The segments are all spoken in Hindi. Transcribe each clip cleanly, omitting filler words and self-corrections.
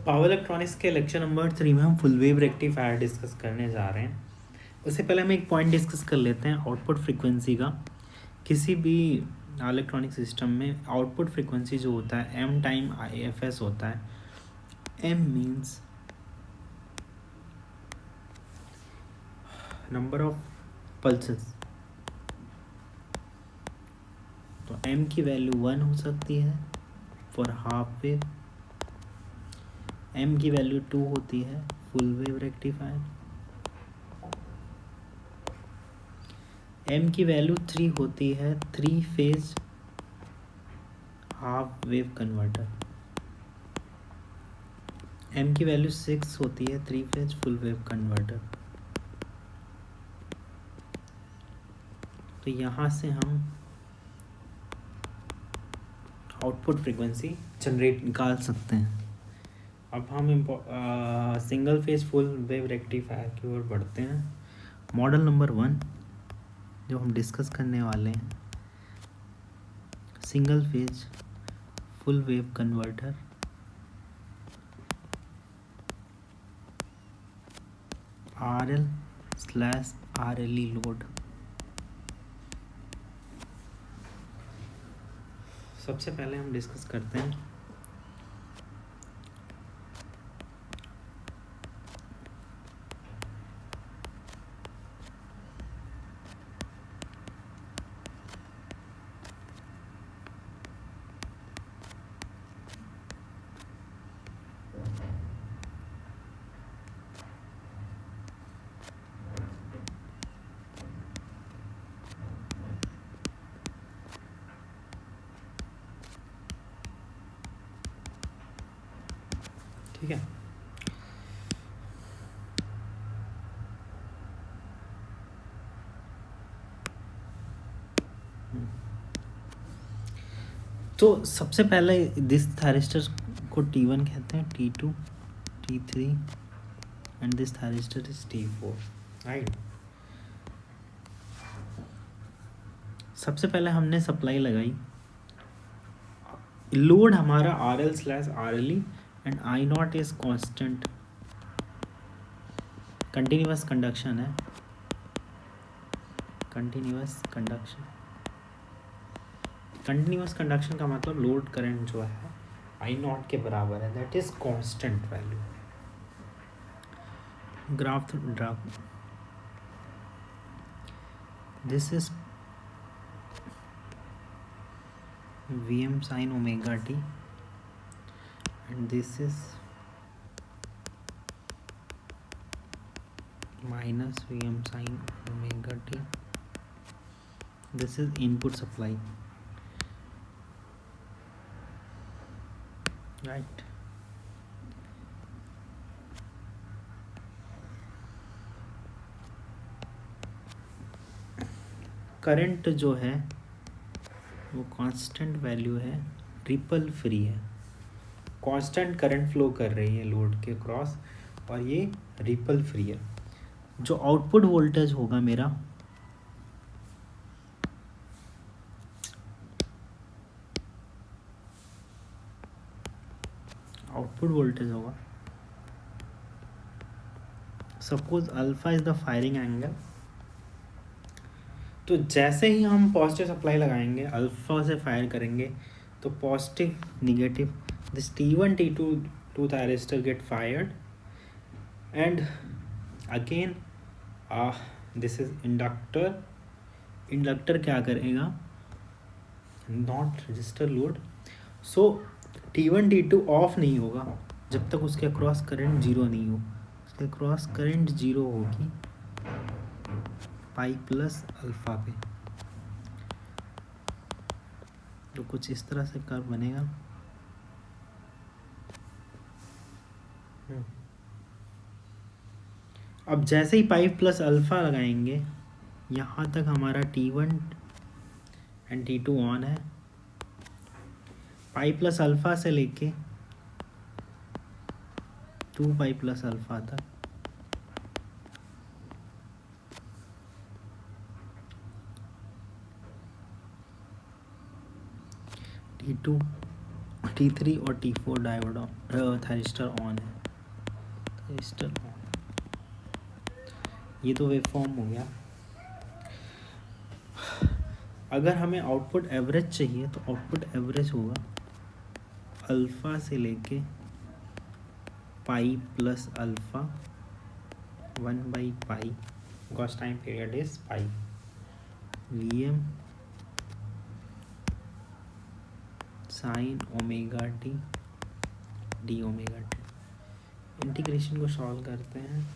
पावर इलेक्ट्रॉनिक्स के लेक्चर नंबर 3 में हम फुल वेव रेक्टिफायर डिस्कस करने जा रहे हैं। उससे पहले हम एक पॉइंट डिस्कस कर लेते हैं आउटपुट फ्रीक्वेंसी का। किसी भी इलेक्ट्रॉनिक सिस्टम में आउटपुट फ्रीक्वेंसी जो होता है M time I F S होता है। M means number of pulses, तो एम की वैल्यू 1 हो सकती है फॉर हाफ वेव, एम की वैल्यू 2 होती है फुल वेव रेक्टिफायर, एम की वैल्यू 3 होती है 3 phase half wave converter, M की वैल्यू 6 होती है 3 फेज फुल वेव कन्वर्टर। तो यहाँ से हम आउटपुट फ्रीक्वेंसी जनरेट निकाल सकते हैं। अब हम single phase full wave rectifier की ओर बढ़ते हैं। मॉडल नंबर 1 जो हम डिस्कस करने वाले हैं, single phase full wave converter RL/RLE load. सबसे पहले हम डिस्कस करते हैं ठीक है। तो सबसे पहले दिस थायरिस्टर को T1 कहते हैं, T2, T3 and this thyristor is T4, right. सबसे पहले हमने सप्लाई लगाई, लोड हमारा RL/RLE and I0 is constant, continuous conduction है, कंटिन्यूअस कंडक्शन का मतलब लोड करंट जो है I0 के बराबर है, that is constant value. Graph draw, this is Vm sin omega t and this is minus Vm sin omega t. This is input supply, right? Current जो है वो कांस्टेंट वैल्यू है, रिपल फ्री है, कांस्टेंट करंट फ्लो कर रही है लोड के क्रॉस और ये रिपल फ्री है। जो आउटपुट वोल्टेज होगा मेरा, आउटपुट वोल्टेज होगा, suppose alpha is the firing angle. तो जैसे ही हम पॉजिटिव सप्लाई लगाएंगे, अल्फा से फायर करेंगे, तो positive negative this T1 T2 two thyristor gate fired and again this is inductor. Inductor क्या करेगा, not resistor load, so T1 T2 off नहीं होगा जब तक उसके अक्रॉस करंट जीरो नहीं हो। उसके अक्रॉस करंट जीरो होगी पाई प्लस अल्फा पे, तो कुछ इस तरह से कर्व बनेगा। अब जैसे ही पाई प्लस अल्फा लगाएंगे, यहाँ तक हमारा T1 एंड T2 ऑन है, पाई प्लस अल्फा से लेके 2 पाई प्लस अल्फा तक T2 T3 और T4 डायोड थायरिस्टर ऑन है, थायरिस्टर ऑन। ये तो वेवफॉर्म हो गया। अगर हमें आउटपुट एवरेज चाहिए तो आउटपुट एवरेज होगा अल्फ़ा से लेके पाई प्लस अल्फ़ा 1/पाई, because time period is pi, Vm sine omega t d omega t. Integration को सॉल्व करते हैं,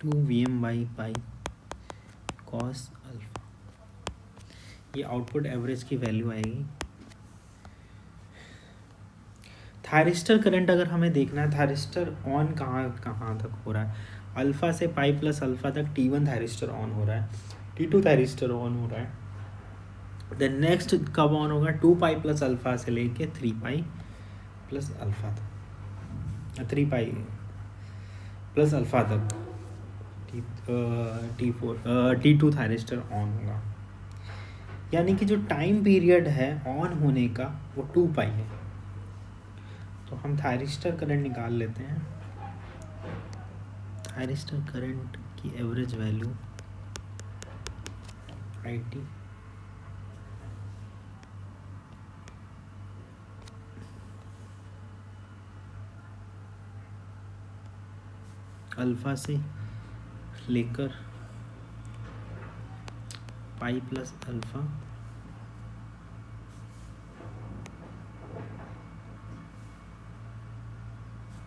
2Vm/पाई कॉस अल्फा, ये आउटपुट एवरेज की वैल्यू आएगी। थायरिस्टर करंट अगर हमें देखना है, थायरिस्टर ऑन कहाँ तक हो रहा है, अल्फ़ा से पाई प्लस अल्फ़ा तक T1 थायरिस्टर ऑन हो रहा है, T2 थायरिस्टर ऑन हो रहा है। देन नेक्स्ट कब ऑन होगा, 2 पाई प्लस अल्फ़ा से लेके 3 पाई प्लस अल्फ़ा तक, 3 पाई प्लस अल्फ़ा तक T2 थायरिस्टर ऑन होगा। यानी कि जो टाइम पीरियड है ऑन होने का वो 2 पाई है। तो हम थायरिस्टर करंट निकाल लेते हैं। थायरिस्टर करंट की एवरेज वैल्यू IT अल्फ़ा से लेकर pi plus alpha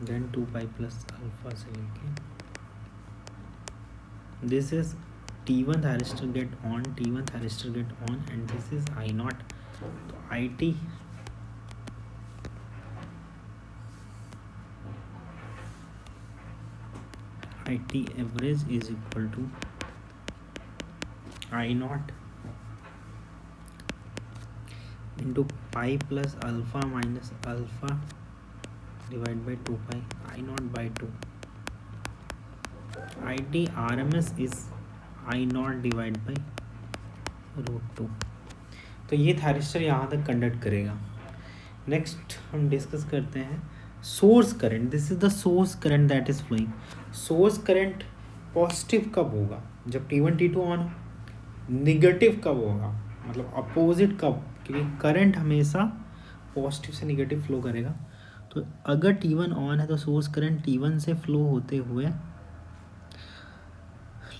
then 2 pi plus alpha से लेके, this is T1 thyristor gate on, T1 thyristor gate on and this is I naught. तो IT average is equal to I naught into pi plus alpha minus alpha divide by 2 pi, I naught by 2। IT RMS is I naught divide by √2। तो ये थायरिस्टर यहाँ तक कंडक्ट करेगा। नेक्स्ट हम डिस्कस करते हैं source current. This is the source current that is flowing. Source current positive कब होगा, जब T1 T2 ऑन हो। निगेटिव कब होगा, मतलब अपोजिट कब, क्योंकि करंट हमेशा पॉजिटिव से निगेटिव फ्लो करेगा। तो अगर T1 ऑन है तो सोर्स करंट T1 से फ्लो होते हुए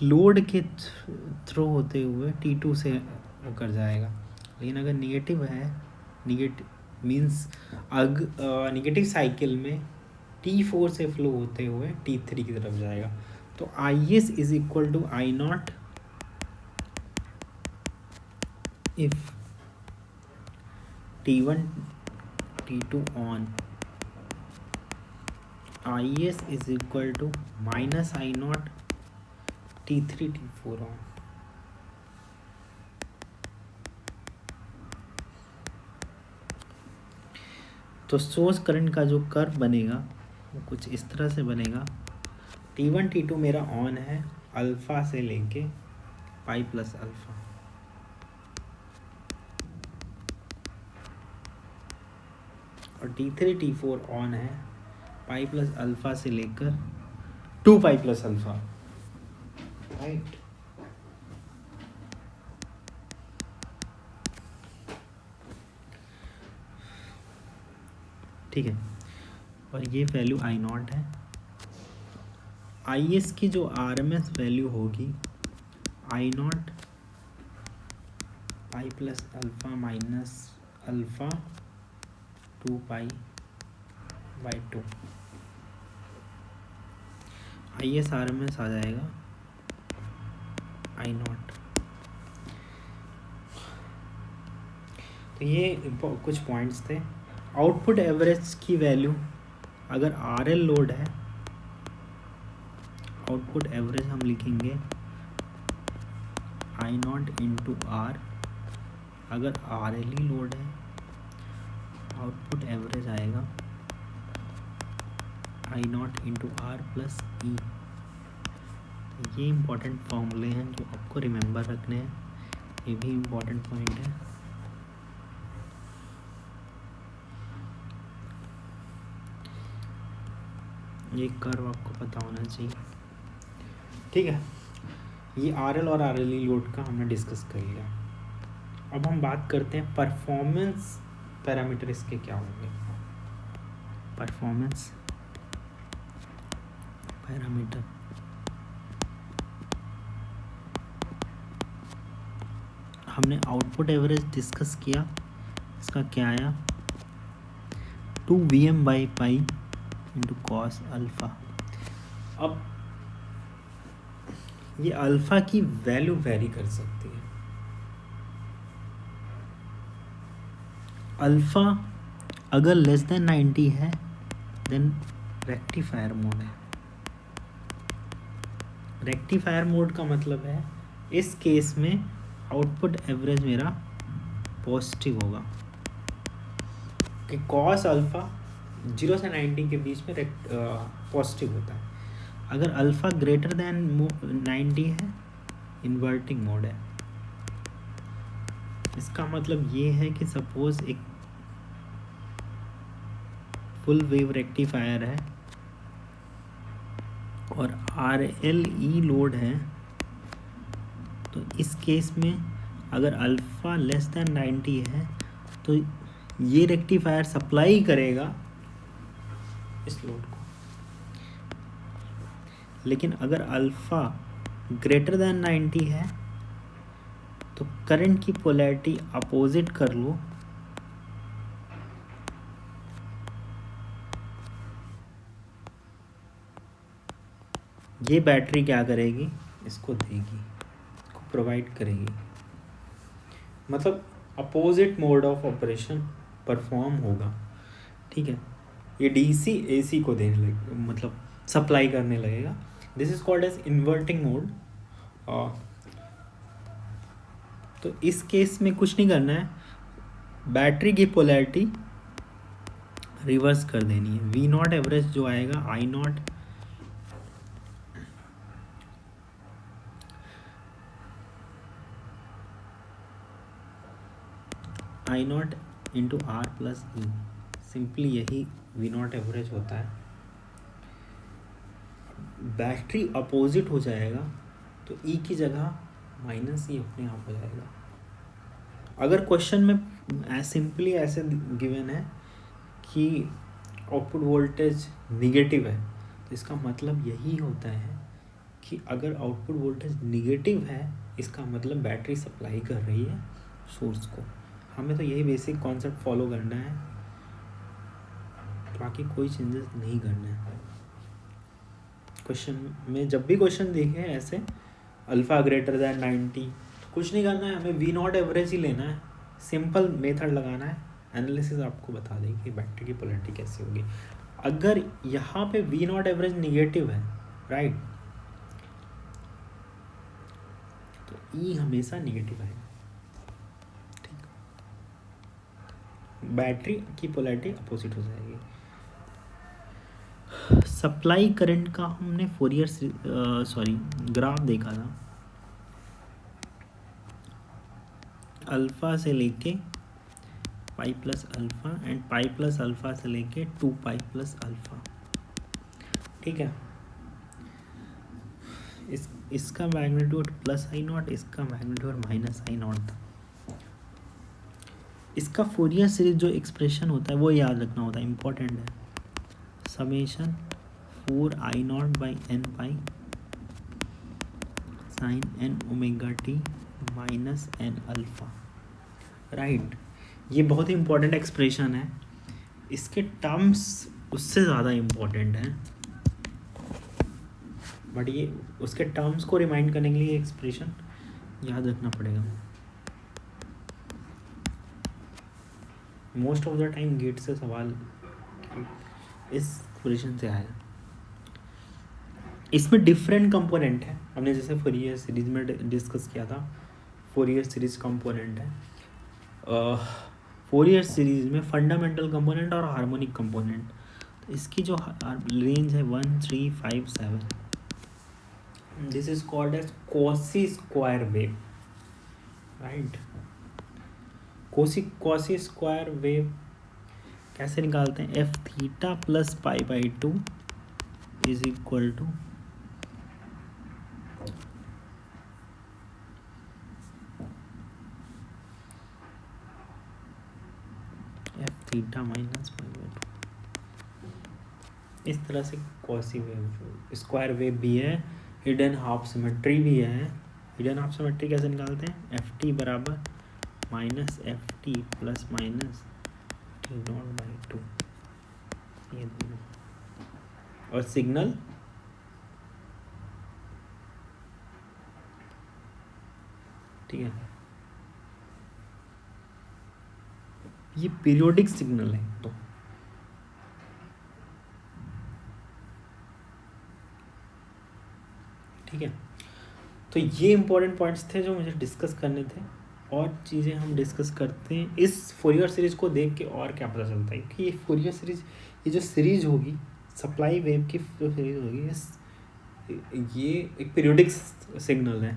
लोड के थ्रू होते हुए T2 से होकर जाएगा। लेकिन अगर निगेटिव है, निगेटिव मीन्स निगेटिव साइकिल में T4 से फ्लो होते हुए T3 की तरफ जाएगा। तो IS is equal to I naught if T1 T2 on, IS is equal to minus I naught T3 T4 on. तो सोर्स करंट का जो कर्व बनेगा वो कुछ इस तरह से बनेगा। T1 T2 मेरा ऑन है अल्फ़ा से लेके पाई प्लस अल्फ़ा, और T3 T4 ऑन है पाई प्लस अल्फ़ा से लेकर 2 पाई प्लस अल्फ़ा, राइट। ठीक है, और ये वैल्यू I नॉट है। IS की जो RMS वैल्यू होगी I not pi plus alpha minus alpha 2 pi by 2, IS RMS आ जाएगा I नॉट। तो ये कुछ पॉइंट्स थे। आउटपुट एवरेज की वैल्यू, अगर RL लोड है, आउटपुट एवरेज हम लिखेंगे I नॉट इंटू R। अगर RL ही लोड है, आउटपुट एवरेज आएगा I naught into R plus E। ये इम्पॉर्टेंट फॉर्मूले हैं जो आपको रिमेंबर रखने हैं, ये भी इम्पॉर्टेंट पॉइंट है। ये कर्व आपको पता होना चाहिए। ठीक है, ये RL और RLE लोड का हमने डिस्कस कर लिया। अब हम बात करते हैं परफॉर्मेंस पैरामीटर इसके क्या होंगे। परफॉर्मेंस पैरामीटर हमने आउटपुट एवरेज डिस्कस किया, इसका क्या आया 2Vm/π इंटू कॉस अल्फ़ा। अब ये अल्फ़ा की वैल्यू वेरी कर सकती है। अल्फ़ा अगर लेस देन 90 है देन रेक्टिफायर मोड है। रेक्टिफायर मोड का मतलब है इस केस में आउटपुट एवरेज मेरा पॉजिटिव होगा कि कॉस अल्फ़ा 0 से 90 के बीच में पॉजिटिव होता है। अगर अल्फ़ा ग्रेटर देन 90 है इन्वर्टिंग मोड है। इसका मतलब ये है कि सपोज एक फुल वेव रेक्टिफायर है और RLE लोड है, तो इस केस में अगर अल्फ़ा लेस देन 90 है तो ये रेक्टिफायर सप्लाई करेगा इस लोड को। लेकिन अगर अल्फ़ा ग्रेटर देन 90 है तो करंट की पोलैरिटी अपोजिट कर लो, ये बैटरी क्या करेगी, इसको देगी, इसको प्रोवाइड करेगी। मतलब opposite mode of operation perform होगा। ठीक है, ये DC AC को देने लगे, मतलब सप्लाई करने लगेगा। This is called as inverting mode. तो इस केस में कुछ नहीं करना है, बैटरी की पोलैरिटी रिवर्स कर देनी है। V0 एवरेज जो आएगा I0 into R plus E, simply यही V0 एवरेज होता है। बैटरी अपोजिट हो जाएगा तो E की जगह -E अपने आप हो जाएगा। अगर क्वेश्चन में सिंपली ऐसे गिवन है कि आउटपुट वोल्टेज निगेटिव है तो इसका मतलब यही होता है कि अगर आउटपुट वोल्टेज निगेटिव है इसका मतलब बैटरी सप्लाई कर रही है सोर्स को। हमें तो यही बेसिक कॉन्सेप्ट फॉलो करना है, बाकी कोई चेंजेस नहीं करना है। क्वेश्चन में जब भी क्वेश्चन देखे ऐसे अल्फ़ा ग्रेटर दैन 90 कुछ नहीं करना है, हमें V0 एवरेज ही लेना है, सिंपल मेथड लगाना है। एनालिसिस आपको बता दें कि बैटरी की पोलैरिटी कैसी होगी। अगर यहाँ पे V0 एवरेज निगेटिव है, राइट, तो E हमेशा निगेटिव आएगा। ठीक, बैटरी की पोलैरिटी अपोजिट हो जाएगी। सप्लाई करंट का हमने ग्राफ देखा था। अल्फ़ा से लेके pi plus alpha and pi plus alpha से लेके 2 पाई प्लस अल्फ़ा। ठीक है, इसका मैग्नीट्यूड +I0, इसका मैग्नीट्यूड -I0 था। इसका फोरियर सीरीज जो एक्सप्रेशन होता है वो याद रखना होता है, इम्पोर्टेंट है। Summation 4I0/n pi sine n omega t minus n alpha, right. ये बहुत ही इम्पोर्टेंट एक्सप्रेशन है, इसके टर्म्स उससे ज़्यादा इम्पोर्टेंट हैं, बट ये उसके टर्म्स को रिमाइंड करने के लिए एक्सप्रेशन याद रखना पड़ेगा। Most of the time GATE से सवाल इस एक्सप्रेशन से आया। इसमें डिफरेंट कंपोनेंट है, हमने जैसे फोरियर सीरीज में डिस्कस किया था, फोरियर सीरीज कंपोनेंट है। फोरियर सीरीज में फंडामेंटल कंपोनेंट और हार्मोनिक कंपोनेंट, तो इसकी जो रेंज है 1 3 5 7, this is called as quasi square wave, right. Quasi square wave कैसे निकालते हैं, F theta plus pi by 2 is equal to f theta minus पाई/2। इस तरह से कॉसी वेव स्क्वायर वेव भी है, हिडन हाफ सिमेट्री भी है। हिडन हाफ सिमेट्री कैसे निकालते हैं? एफ टी बराबर minus F T plus minus T not by 2, ये दोनों। और सिग्नल ठीक है, ये पीरियोडिक सिग्नल है। तो ठीक है, तो ये इंपॉर्टेंट पॉइंट्स थे जो मुझे डिस्कस करने थे। और चीज़ें हम डिस्कस करते हैं इस फोरियर सीरीज को देख के। और क्या पता चलता है कि ये फोरियर सीरीज, ये जो सीरीज होगी, सप्लाई वेव की जो सीरीज होगी, ये एक पीरियोडिक सिग्नल है।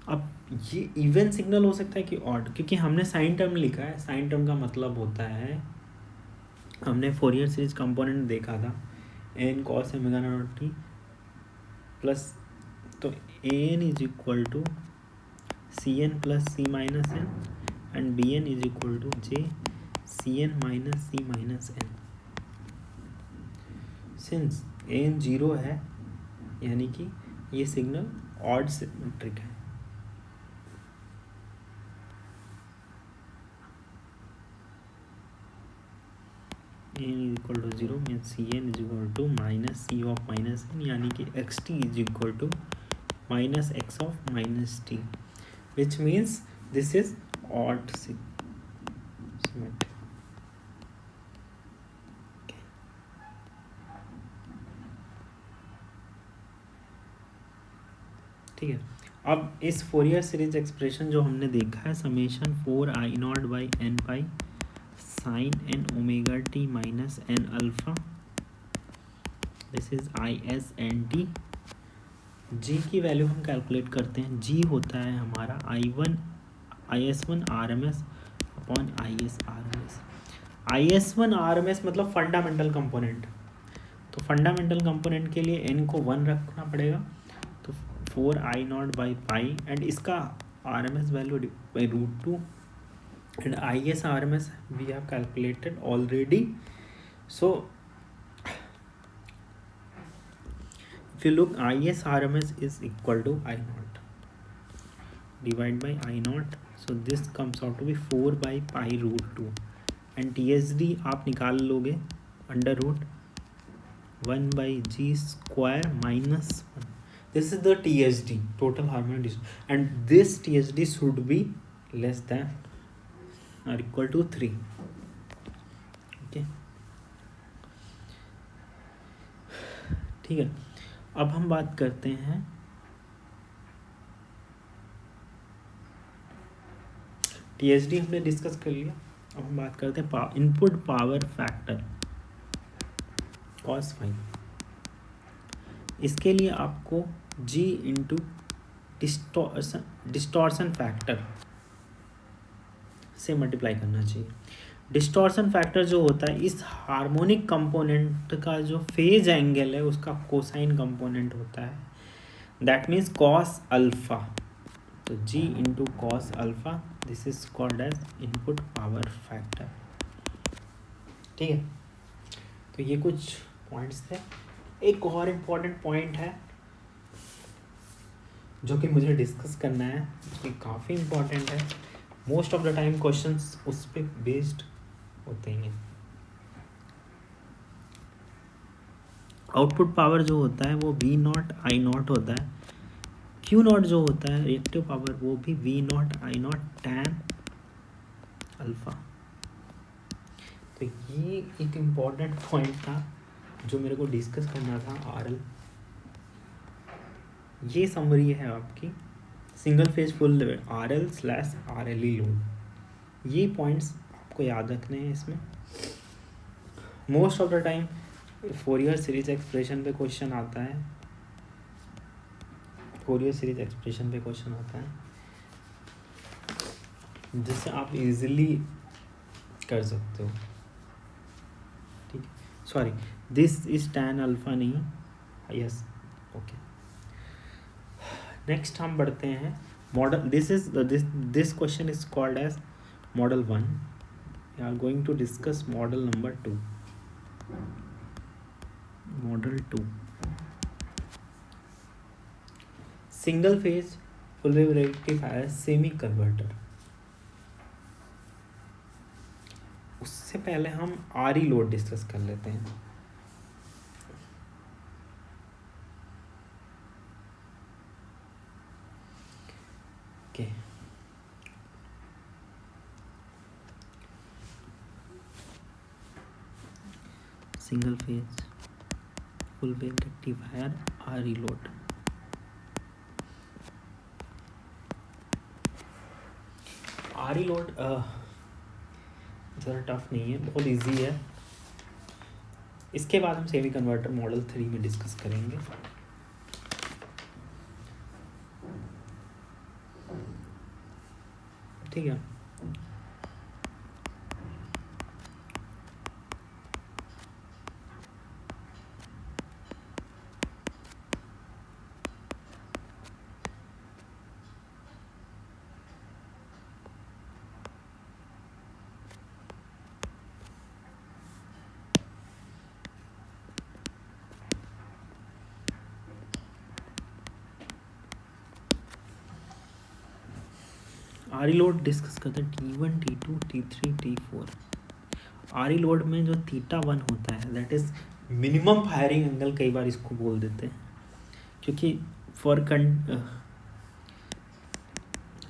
अब ये इवन सिग्नल हो सकता है कि ऑड, क्योंकि हमने साइन टर्म लिखा है। साइन टर्म का मतलब होता है, हमने फोरियर सीरीज कंपोनेंट देखा था, n cos omega naught t plus, तो n is equal to c n plus c minus n and b n is equal to j c n minus c minus n. Since n zero है, यानी कि ये सिग्नल ऑड सिमेट्रिक है। N is equal to zero mean c n is equal to minus c of minus n, यानी कि x t is equal to minus x of minus T, which means this is odd symmetry. ठीक है, अब इस फोरियर सीरीज एक्सप्रेशन जो हमने देखा है, summation 4i0 by n pi sine N omega T minus n alpha, this is I S N T. G की वैल्यू हम कैलकुलेट करते हैं। जी होता है हमारा I S one R M S upon I S R M S. I S one R M S मतलब फंडामेंटल कंपोनेंट। तो फंडामेंटल कंपोनेंट के लिए एन को 1 रखना पड़ेगा, तो 4i0 बाई पाई, एंड इसका R M S value by √2, and I S R M S we have calculated already. So if you look, IS RMS is equal to I0 divided by I0, so this comes out to be 4 by pi √2, and TSD आप निकाल लोगे under root 1 by g square minus 1. This is the TSD, total harmonic dissonance, and this TSD should be less than or equal to 3. Okay, ठीक है। अब हम बात करते हैं टीएसडी हमने डिस्कस कर लिया। अब हम बात करते हैं input power factor cos phi. इसके लिए आपको जी इंटू डिस्टॉर्शन फैक्टर से मल्टीप्लाई करना चाहिए। डिस्टॉर्शन फैक्टर जो होता है, इस हार्मोनिक कंपोनेंट का जो फेज एंगल है उसका कोसाइन कंपोनेंट होता है, दैट मीन्स कॉस अल्फा। तो g into cos alpha, this is called as input power factor. ठीक है, तो ये कुछ पॉइंट्स थे। एक और इम्पॉर्टेंट पॉइंट है जो कि मुझे डिस्कस करना है, ये काफ़ी इम्पॉर्टेंट है। Most of the time questions उस पर बेस्ड होते हैं। आउटपुट पावर जो होता है वो V0 I0 होता है। Q0 जो होता है रिएक्टिव पावर, वो भी V0 I0 tan अल्फा। तो ये एक इम्पॉर्टेंट पॉइंट था जो मेरे को डिस्कस करना था। RL, ये समरी है आपकी single phase full RL/RLE load. ये पॉइंट्स आपको याद रखने हैं इसमें। Most of the time Fourier series expression पे क्वेश्चन आता है, फोरियर सीरीज एक्सप्रेशन पे क्वेश्चन आता है जिससे आप इजीली कर सकते हो। ठीक है, sorry, this is tan alpha नहीं, यस ओके। नेक्स्ट हम बढ़ते हैं model, this question is called as model 1। We are going to discuss model number 2। Model 2 single phase full wave rectifier semi converter. उससे पहले हम आरई लोड डिस्कस कर लेते हैं। Okay single phase full wave rectifier RE load. RE load ज़रा टफ नहीं है, बहुत इजी है। इसके बाद हम सेमी कन्वर्टर मॉडल 3 में डिस्कस करेंगे। ठीक है, आरई लोड डिस्कस करते हैं T1 T2 T3 T4। आरई लोड में जो θ1 होता है that is minimum firing angle, कई बार इसको बोल देते हैं, क्योंकि for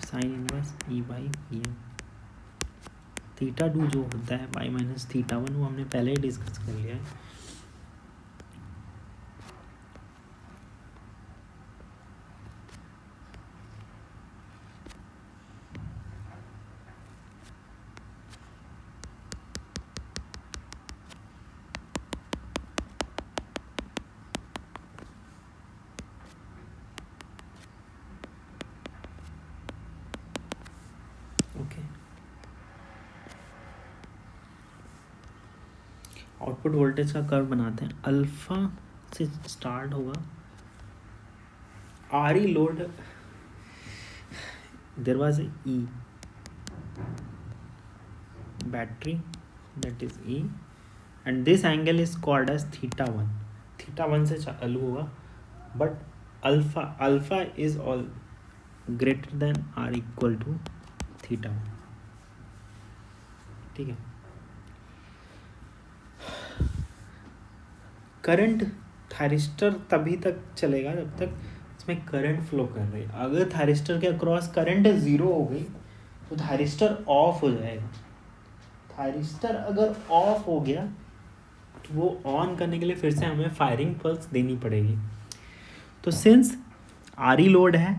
sine inverse E by PM। θ2 जो होता है y माइनस θ1 वो हमने पहले ही डिस्कस कर लिया है। ओके, आउटपुट वोल्टेज का कर्व बनाते हैं। अल्फा से स्टार्ट होगा RE load, there was E battery, that is E, and this angle is called as θ1। θ1 से चालू होगा, but alpha is all greater than or equal to θ1। ठीक है, करंट थायरिस्टर तभी तक चलेगा जब तक इसमें करंट फ्लो कर रही है। अगर थायरिस्टर के अक्रॉस करंट 0 हो गई तो थायरिस्टर ऑफ हो जाएगा। थायरिस्टर अगर ऑफ हो गया तो वो ऑन करने के लिए फिर से हमें फायरिंग पल्स देनी पड़ेगी। तो सिंस आरई लोड है,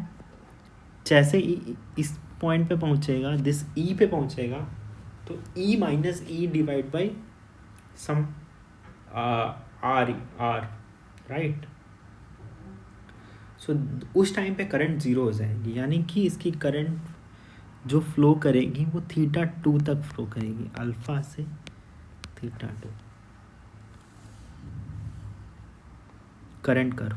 जैसे ही इस पॉइंट पे पहुंचेगा, दिस ई पे पहुंचेगा, तो E minus E divide by some R right. So उस टाइम पे करंट 0 हो जाएगी, यानी कि इसकी करंट जो फ्लो करेगी वो θ2 तक फ्लो करेगी, अल्फा से θ2। Current curve,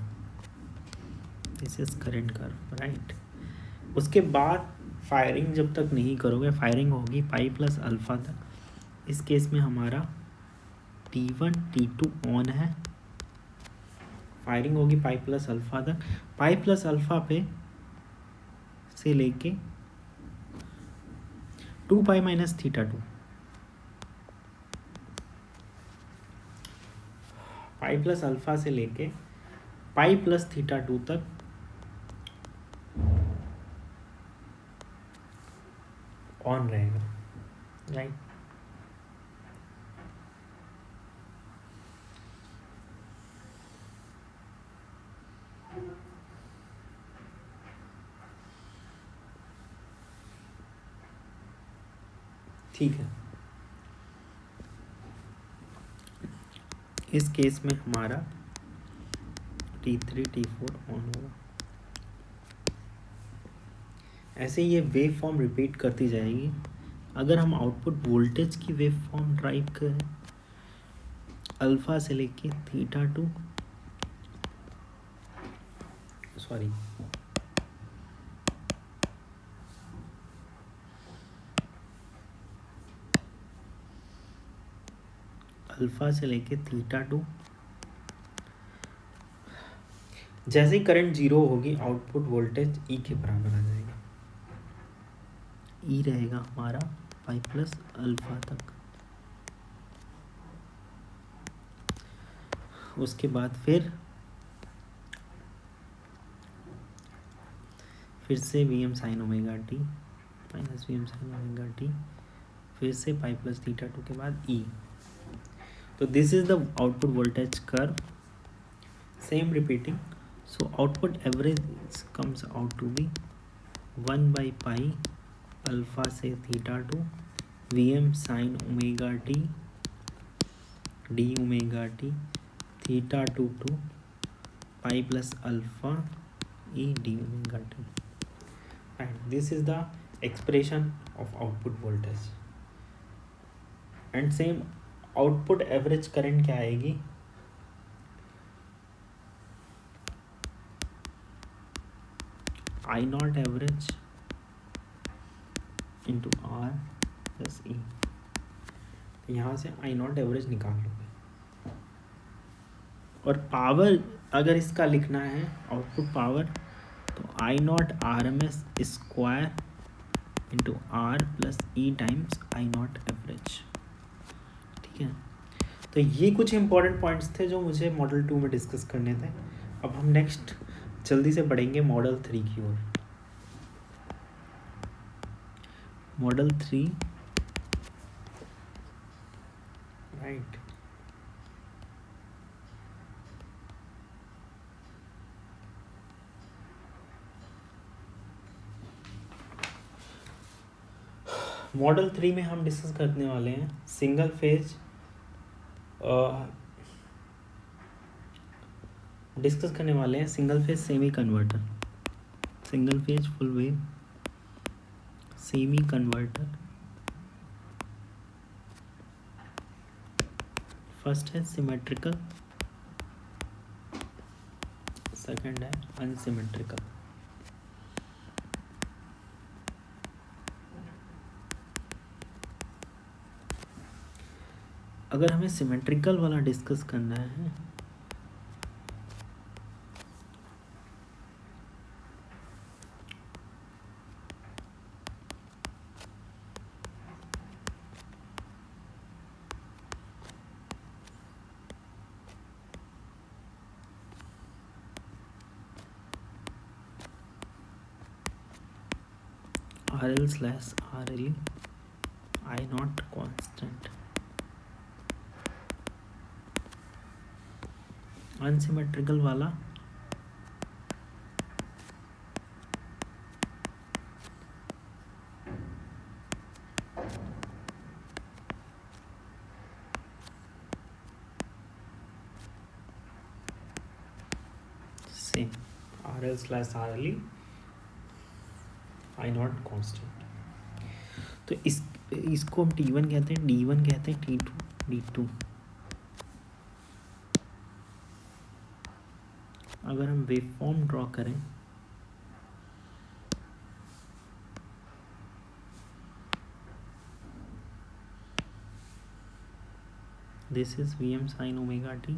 this is current curve right. उसके बाद फायरिंग जब तक नहीं करोगे, फायरिंग होगी पाई प्लस अल्फा तक। इस केस में हमारा T1 T2 ऑन है, फायरिंग होगी पाई प्लस अल्फा तक। पाई प्लस अल्फा पे से लेके 2 pi minus θ2, pi plus alpha से लेके पाई प्लस θ2 तक ऑन रहेगा राइट। ठीक है, इस केस में हमारा T3 T4 ऑन होगा। ऐसे ये वेव फॉर्म रिपीट करती जाएगी। अगर हम आउटपुट वोल्टेज की वेव फॉर्म ड्राइव करें, अल्फा से लेके θ2 सॉरी, अल्फा से लेके थीटा टू, जैसे ही करंट जीरो होगी आउटपुट वोल्टेज ई के बराबर आ जाएगा। ई रहेगा हमारा पाई प्लस अल्फा तक। उसके बाद फिर से V M sine omega T minus V M sine omega T, फिर से पाई प्लस थीटा टू के बाद ई। तो this is the output voltage curve, same repeating. So output average comes out to be 1/पाई अल्फा से theta two v M sine omega t d omega t theta two pi plus alpha E d omega t, and this is the expression of output voltage। and same output average current क्या आएगी, I naught average into R plus E। तो यहाँ से I naught average निकाल लोगे। और पावर अगर इसका लिखना है आउटपुट पावर, तो I naught R M S square into R plus E times I naught average. ठीक है, तो ये कुछ इंपॉर्टेंट पॉइंट्स थे जो मुझे मॉडल 2 में डिस्कस करने थे। अब हम नेक्स्ट जल्दी से बढ़ेंगे मॉडल 3 की ओर। मॉडल 3 राइट, मॉडल 3 में हम डिस्कस करने वाले हैं सिंगल फेज, डिस्कस करने वाले हैं single phase semi converter, single phase full wave semi converter. First है सिमेट्रिकल, सेकंड है अनसिमेट्रिकल। अगर हमें सिमेट्रिकल वाला डिस्कस करना है, RL/RL I naught constant। Unsymmetrical वाला same RL/RL I naught constant. तो इसको हम T1 कहते हैं, D1 कहते हैं, T2 D2। अगर हम वेवफॉर्म ड्रॉ करें, this is Vm sin omega T,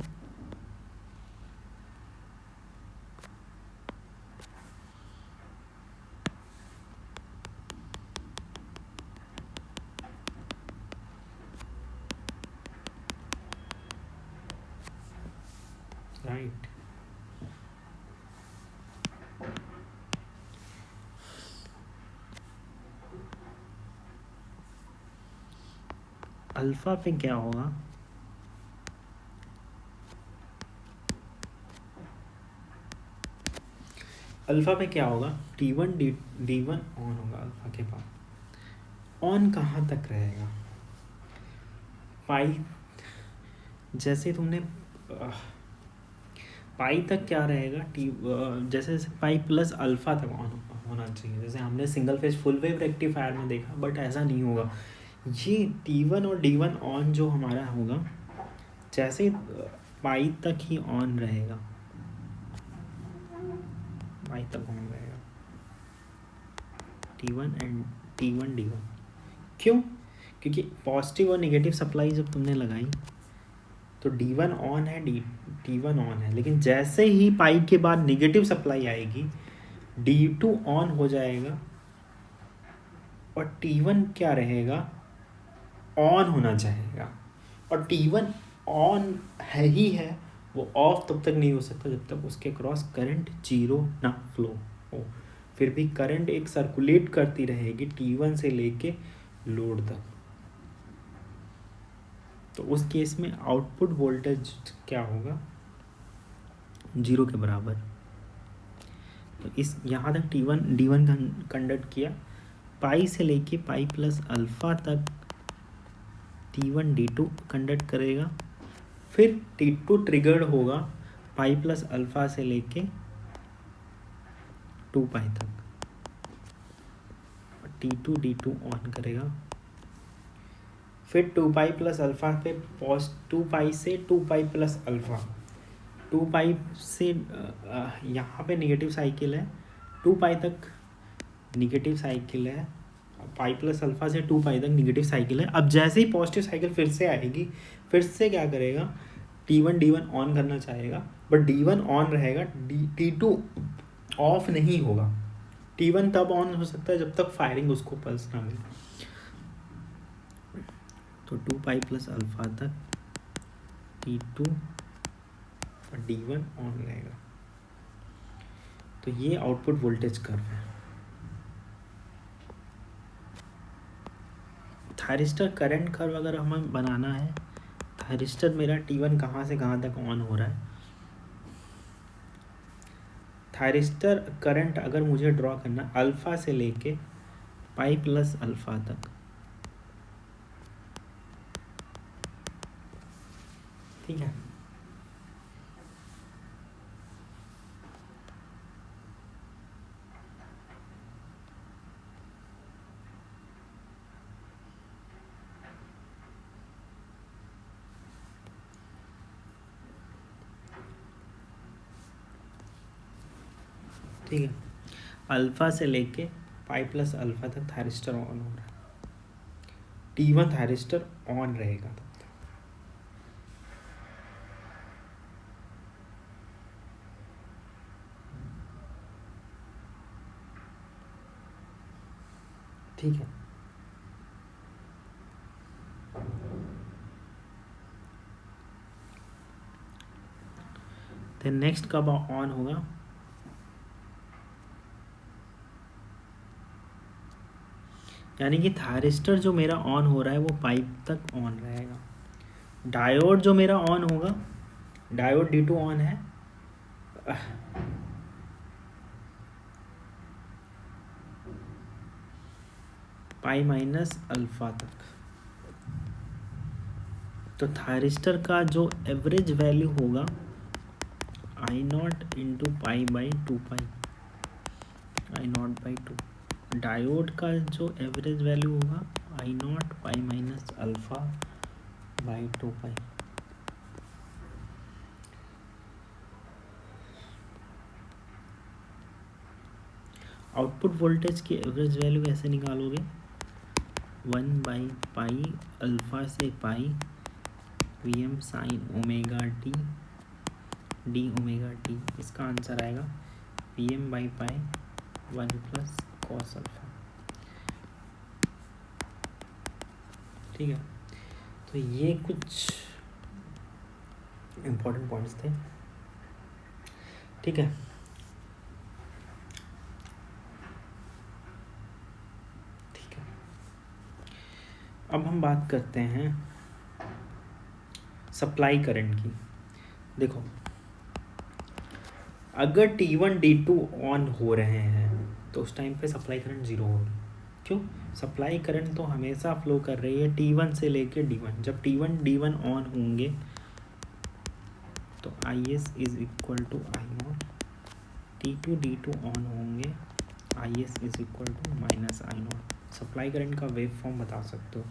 right. Alpha पे क्या होगा, अल्फा पे क्या होगा, T1 D1 ऑन होगा अल्फा के पास। ऑन कहाँ तक रहेगा, पाई, जैसे तुमने पाई तक क्या रहेगा, जैसे पाई प्लस अल्फा तक ऑन होना चाहिए, जैसे हमने single phase full wave rectifier में देखा, बट ऐसा नहीं होगा। ये T1 और D1 ऑन जो हमारा होगा, जैसे पाई तक ही ऑन रहेगा, वाई तक ऑन रहेगा, T1 एंड T1 D1। क्यों? क्योंकि पॉजिटिव और नेगेटिव सप्लाई जब तुमने लगाई तो D1 ऑन है, T1 ऑन है, लेकिन जैसे ही पाइप के बाद नेगेटिव सप्लाई आएगी D2 ऑन हो जाएगा और T1 क्या रहेगा, ऑन होना चाहेगा। और T1 ऑन है ही है, वो ऑफ तब तक नहीं हो सकता जब तक उसके क्रॉस करंट जीरो ना फ्लो हो। फिर भी करंट एक सर्कुलेट करती रहेगी T1 से लेके लोड तक। तो उस केस में आउटपुट वोल्टेज क्या होगा, जीरो के बराबर। तो इस यहाँ तक T1 D1 कंडक्ट किया, पाई से लेके पाई प्लस अल्फ़ा तक T1 D2 कंडक्ट करेगा, फिर T2 ट्रिगर्ड होगा पाई प्लस अल्फ़ा से लेके 2 पाई तक, T2 D2 ऑन करेगा, फिर 2 पाई प्लस अल्फ़ा पे 2 पाई से 2 पाई प्लस अल्फ़ा, 2 पाई से यहाँ पे नेगेटिव साइकिल है, 2 पाई तक नेगेटिव साइकिल है, पाई प्लस अल्फ़ा से 2 पाई तक नेगेटिव साइकिल है। अब जैसे ही पॉजिटिव साइकिल फिर से आएगी, फिर से क्या करेगा, T1 D1 ऑन करना चाहेगा, बट D1 ऑन रहेगा, T2 ऑफ नहीं होगा। T1 तब ऑन हो सकता है जब तक फायरिंग उसको पल्स ना मिले। तो 2 पाई प्लस अल्फ़ा तक T2 और D1 ऑन रहेगा। तो ये आउटपुट वोल्टेज कर्व है। थायरिस्टर करंट कर्व अगर हमें बनाना है, थायरिस्टर मेरा T1 कहाँ से कहाँ तक ऑन हो रहा है, थायरिस्टर करंट अगर मुझे ड्रॉ करना अल्फ़ा से लेके पाई प्लस अल्फ़ा तक, ठीक है। ठीक है, अल्फ़ा से लेके पाई प्लस अल्फ़ा तक थायरिस्टर ऑन हो रहा है, T1 थायरिस्टर ऑन रहेगा तब तक। ठीक है, तो नेक्स्ट कब ऑन होगा, यानी कि थायरिस्टर जो मेरा ऑन हो रहा है वो पाइप तक ऑन रहेगा। डायोड जो मेरा ऑन होगा, डायोड D2 ऑन है, पाई माइनस अल्फ़ा तक। तो थायरिस्टर का जो एवरेज वैल्यू होगा I0 into pi by 2 pi, I0 by 2। Diode का जो एवरेज वैल्यू होगा I0 pi minus alpha by 2 pi. Output voltage की एवरेज वैल्यू कैसे निकालोगे, 1 बाई पाई अल्फ़ा से पाई Vm sine omega t d omega T. इसका आंसर आएगा Vm by pi 1 plus cos alpha. ठीक है, तो ये कुछ इम्पोर्टेंट पॉइंट्स थे। ठीक है, ठीक है, अब हम बात करते हैं सप्लाई करंट की। देखो, अगर T1 D2 ऑन हो रहे हैं तो उस टाइम पे सप्लाई करंट ज़ीरो होगी। क्यों? सप्लाई करंट तो हमेशा फ्लो कर रही है T1 से लेके D1। जब T1 D1 ऑन होंगे तो IS is equal to I0, T2 D2 on होंगे IS is equal to minus I0। Supply current का वेव फॉर्म बता सकते हो।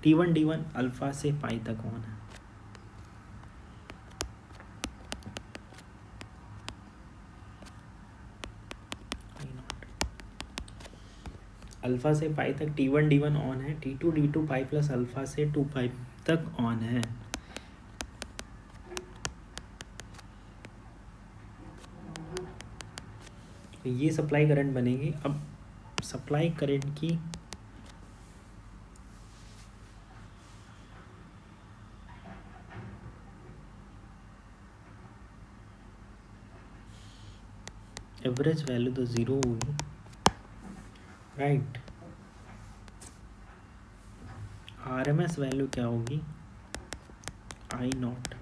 T1 D1 अल्फ़ा से पाई तक ऑन है, अल्फ़ा से पाई तक T1 D1 ऑन है, T2 D2 पाई प्लस अल्फ़ा से 2 पाई तक ऑन है। तो ये सप्लाई करंट बनेगी। अब सप्लाई करंट की एवरेज वैल्यू तो ज़ीरो होगी, राइट। आरएमएस वैल्यू क्या होगी, I naught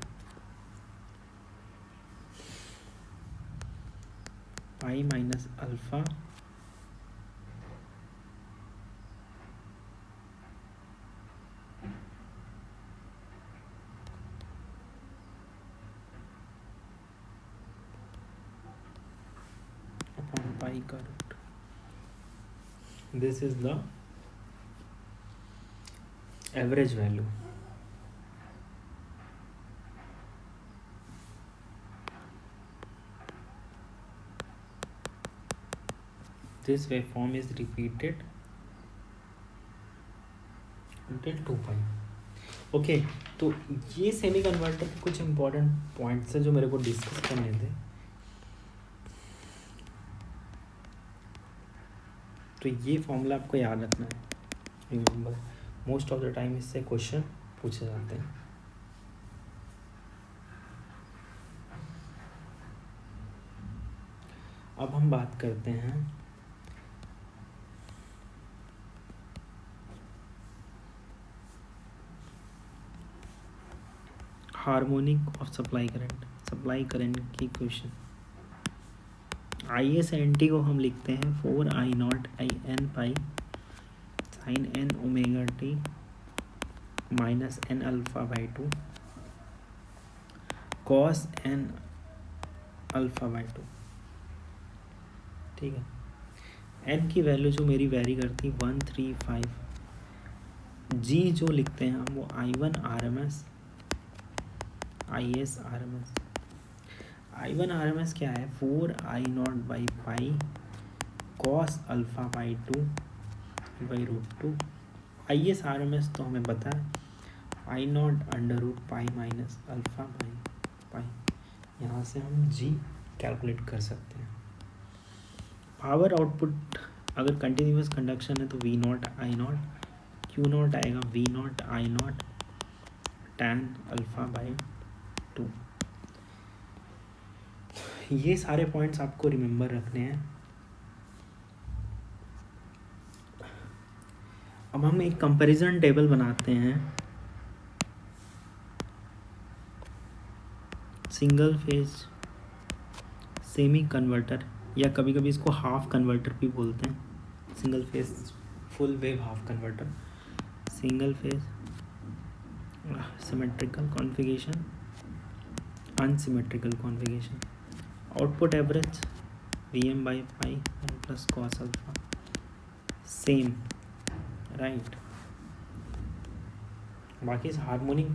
pi minus alpha upon pi का रूट। This is the average value. This waveform is repeated until 2 पाई। ओके, तो ये सेमी कन्वर्टर के कुछ इंपॉर्टेंट पॉइंट्स हैं जो मेरे को डिस्कस करने थे। तो ये फॉर्मूला आपको याद रखना है, remember, most of the time इससे क्वेश्चन पूछे जाते हैं। अब हम बात करते हैं हार्मोनिक ऑफ सप्लाई करंट की question. I S N T को हम लिखते हैं 4I0 IN pi sine N omega T minus N alpha by 2 cos N alpha by 2। ठीक है, एन की वैल्यू जो मेरी वेरी करती 135। जी जो लिखते हैं हम वो I1 RMS IS RMS। I1 RMS क्या है, 4I0 by pi cos alpha by 2 by root 2। IS RMS तो हमें पता है I0 under root pi minus alpha by pi. यहाँ से हम G कैलकुलेट कर सकते हैं। पावर आउटपुट अगर कंटिन्यूस कंडक्शन है तो V0 I0, Q0 आएगा V0 I0 tan alpha by 2। ये सारे पॉइंट्स आपको रिमेंबर रखने हैं। अब हम एक कंपैरिजन टेबल बनाते हैं सिंगल फेज सेमी कन्वर्टर, या कभी कभी इसको हाफ कन्वर्टर भी बोलते हैं। Single phase full wave half converter, single phase symmetrical configuration, unsymmetrical configuration. Output average VM by pi N plus cos alpha same, right. बाकी हार्मोनिक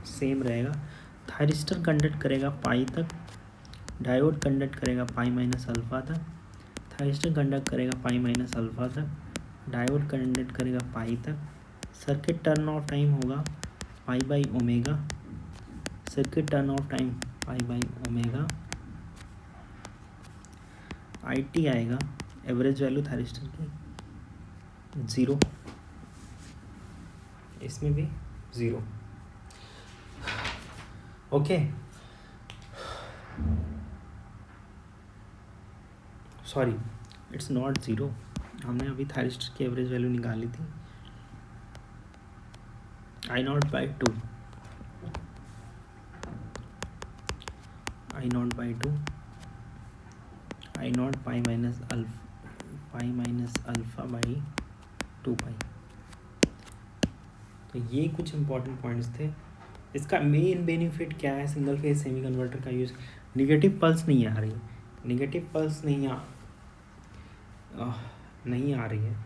सेम रहेगा। थायरिस्टर कंडक्ट करेगा पाई तक, डायोड कंडक्ट करेगा पाई माइनस अल्फ़ा तक, थायरिस्टर कंडक्ट करेगा पाई माइनस अल्फ़ा तक, डायोड कंडक्ट करेगा पाई तक। सर्किट टर्न ऑफ टाइम होगा pi by omega, circuit turn off time pi by omega. IT आएगा एवरेज वैल्यू थायरिस्टर की 0, इसमें भी 0। ओके, सॉरी इट्स नॉट 0, हमने अभी थायरिस्टर की एवरेज वैल्यू निकाली थी I0 by 2, I0 by 2, I0 pi minus alpha by 2 पाई। तो ये कुछ इंपॉर्टेंट पॉइंट्स थे। इसका मेन बेनिफिट क्या है सिंगल फेज सेमी कन्वर्टर का यूज़, निगेटिव पल्स नहीं आ रही, निगेटिव पल्स नहीं आ रही है।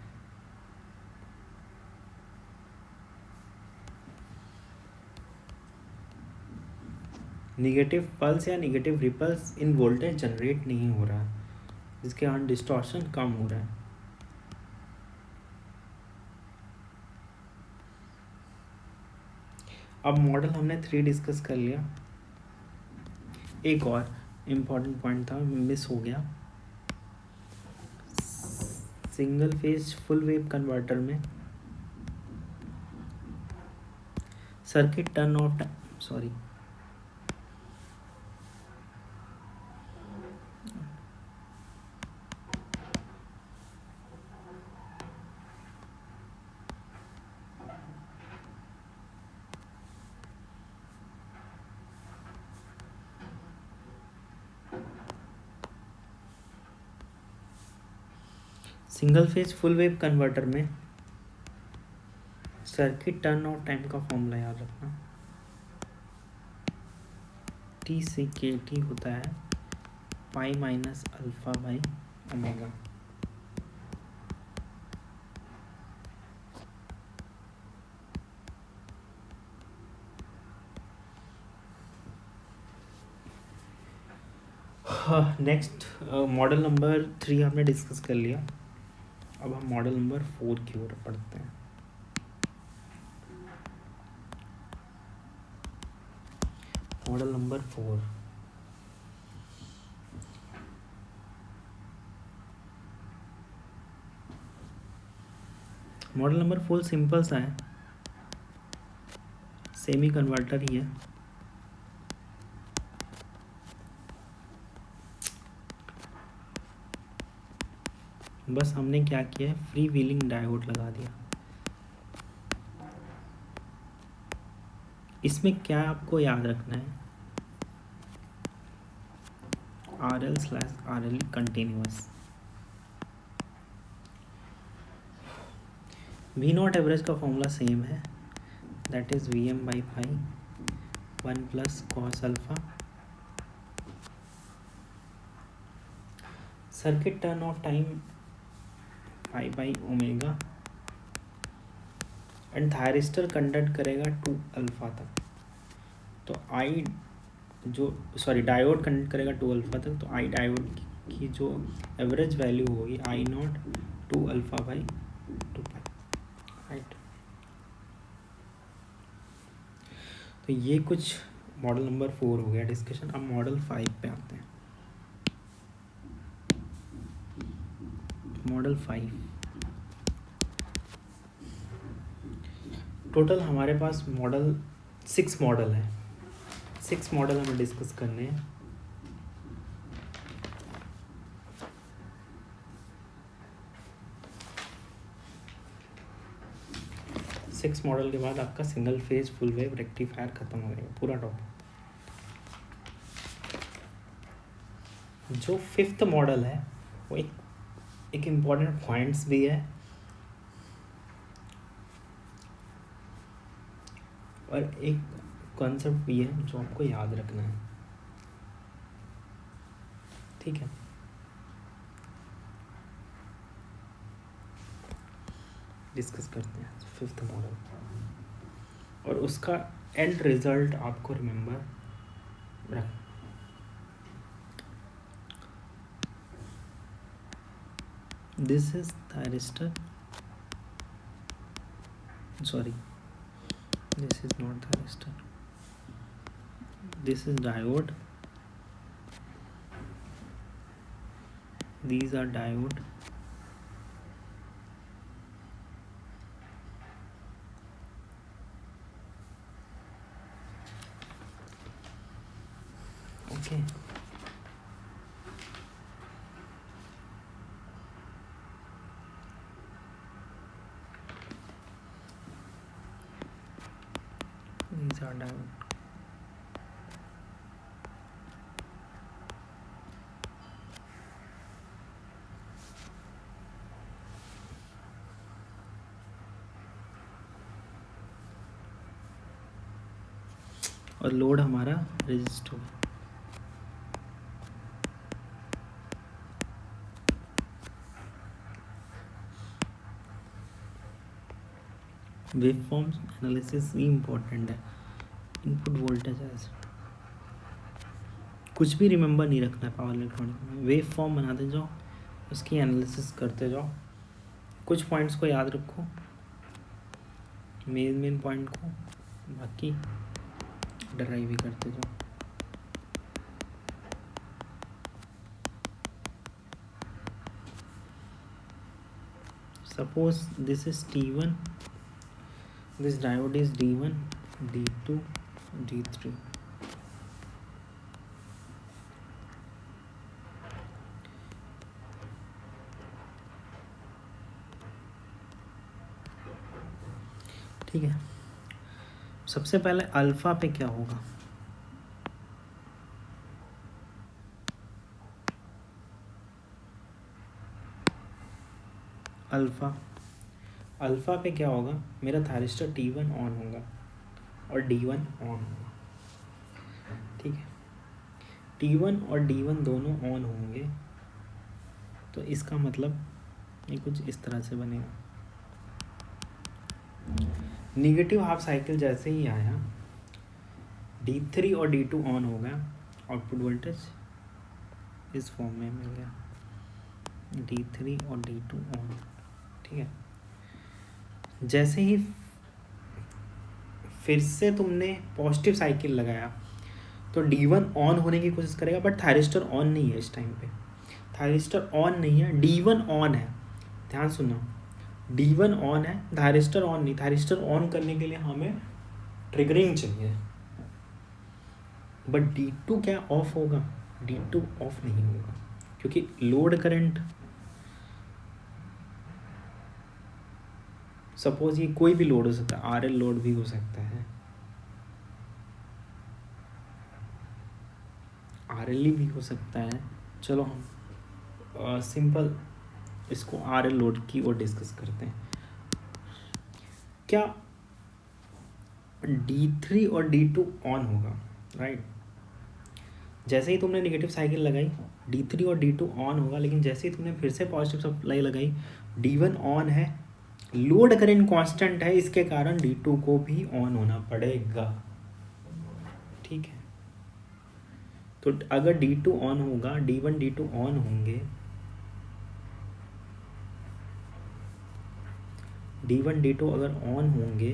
निगेटिव पल्स या निगेटिव रिपल्स इन वोल्टेज जनरेट नहीं हो रहा है, जिसके कारण डिस्टॉर्शन कम हो रहा है। अब मॉडल हमने 3 डिस्कस कर लिया। एक और इम्पॉर्टेंट पॉइंट था, मिस हो गया। Single phase full wave converter में circuit turn off time, sorry, single phase full wave converter में सर्किट टर्न ऑफ टाइम का फॉर्मूला याद रखना। टी से के टी होता है pi minus alpha by omega. Next model number 3 हमने डिस्कस कर लिया। अब हम मॉडल नंबर 4 की ओर पढ़ते हैं। Model number 4, model number 4 simple सा है, सेमी कन्वर्टर ही है। बस हमने क्या किया है, फ्री व्हीलिंग डायोड लगा दिया। इसमें क्या आपको याद रखना है, RL/RL continuous. V naught average का फॉर्मूला सेम है, दैट इज VM/पाई 1 plus cos alpha. Circuit turn off time pi by omega, and thyristor conduct करेगा 2 अल्फा तक। तो आई जो सॉरी डायोड कंडक्ट करेगा 2 अल्फा तक, तो आई डायोड की जो एवरेज वैल्यू होगी I0 2 alpha by 2 pi, right. तो ये कुछ मॉडल नंबर 4 हो गया डिस्कशन। अब मॉडल 5 पे आते हैं। मॉडल 5 टोटल हमारे पास 6 मॉडल है। 6 मॉडल हमें डिस्कस करने हैं। सिक्स मॉडल के बाद आपका single phase full wave rectifier खत्म हो जाएगा पूरा टॉपिक। जो 5th मॉडल है वो एक इम्पॉर्टेंट पॉइंट्स भी है और एक कॉन्सेप्ट भी है जो आपको याद रखना है, ठीक है। डिस्कस करते हैं 5th मॉडल और उसका एंड रिजल्ट आपको रिमेम्बर रख। This is thyristor, sorry, this is not thyristor, this is diode, these are diode, okay। These are diode। और लोड हमारा रेजिस्टर। वेवफॉर्म एनालिसिस ही इम्पोर्टेंट है। इनपुट वोल्टेज एज कुछ भी रिमेंबर नहीं रखना है पावर इलेक्ट्रॉनिक में, वेव फॉर्म बनाते जाओ, उसकी एनालिसिस करते जाओ, कुछ पॉइंट्स को याद रखो, मेन पॉइंट को बाकी ड्राइव भी करते जाओ। Suppose this is T1, this diode is D1, D2, D3. ठीक है, सबसे पहले अल्फा पे क्या होगा? अल्फा पे क्या होगा? मेरा थायरिस्टर T1 ऑन होगा और D1 ऑन होगा। ठीक है, T1 और D1 दोनों ऑन होंगे तो इसका मतलब ये कुछ इस तरह से बनेगा। निगेटिव हाफ साइकिल जैसे ही आया, D3 और D2 ऑन हो गया, आउटपुट वोल्टेज इस फॉर्म में मिल गया, D3 और D2 ऑन। ठीक है, जैसे ही फिर से तुमने पॉजिटिव साइकिल लगाया तो D1 ऑन होने की कोशिश करेगा, बट थायरिस्टर ऑन नहीं है इस टाइम पे। थायरिस्टर ऑन नहीं है, D1 ऑन है। ध्यान सुनो, D1 ऑन है, थायरिस्टर ऑन नहीं। थायरिस्टर ऑन करने के लिए हमें ट्रिगरिंग चाहिए, बट D2 क्या ऑफ होगा? D2 ऑफ नहीं होगा, क्योंकि लोड करंट, सपोज ये कोई भी लोड हो सकता है, RL लोड भी हो सकता है, RL भी हो सकता है। चलो हम सिंपल इसको RL लोड की ओर डिस्कस करते हैं। क्या D3 और D2 ऑन होगा? राइट, जैसे ही तुमने नेगेटिव साइकिल लगाई D3 और D2 ऑन होगा, लेकिन जैसे ही तुमने फिर से पॉजिटिव सप्लाई लगाई D1 ऑन है, लोड करंट कांस्टेंट है, इसके कारण D2 को भी ऑन होना पड़ेगा। ठीक है, तो अगर D2 ऑन होगा, D1 D2 ऑन होंगे, D1 D2 अगर ऑन होंगे